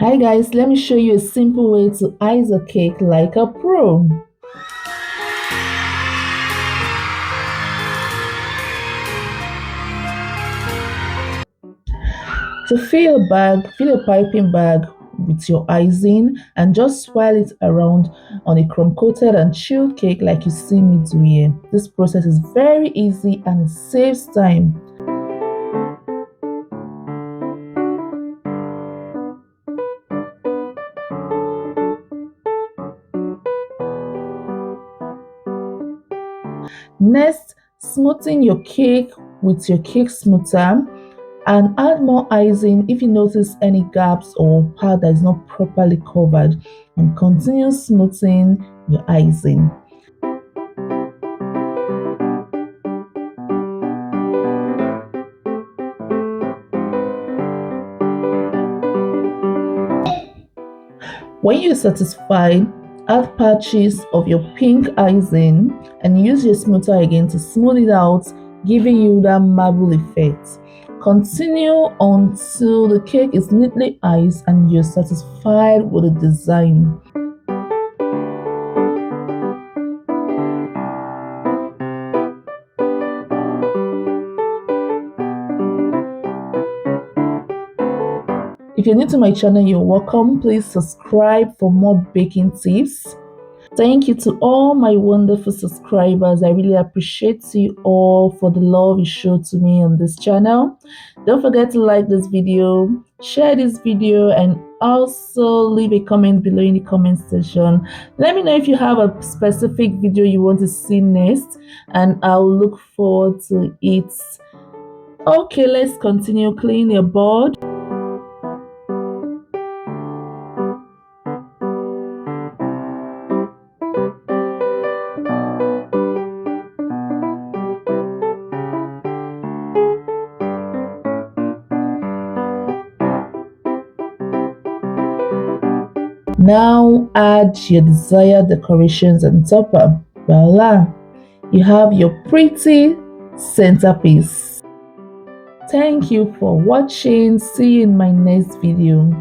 Hi guys, let me show you a simple way to ice a cake like a pro. To fill a piping bag with your icing and just swirl it around on a crumb coated and chilled cake like you see me do here. This process is very easy and it saves time. Next, smoothing your cake with your cake smoother and add more icing if you notice any gaps or part that is not properly covered, and continue smoothing your icing. When you're satisfied, add patches of your pink icing and use your smoother again to smooth it out, giving you that marble effect. Continue until the cake is neatly iced and you're satisfied with the design. If you're new to my channel, you're welcome. Please subscribe for more baking tips. Thank you to all my wonderful subscribers. I really appreciate you all for the love you show to me on this channel. Don't forget to like this video, share this video, and also leave a comment below in the comment section. Let me know if you have a specific video you want to see next, and I'll look forward to it. Okay, let's continue. Clean your board. Now add your desired decorations and topper. Voila! You have your pretty centerpiece. Thank you for watching. See you in my next video.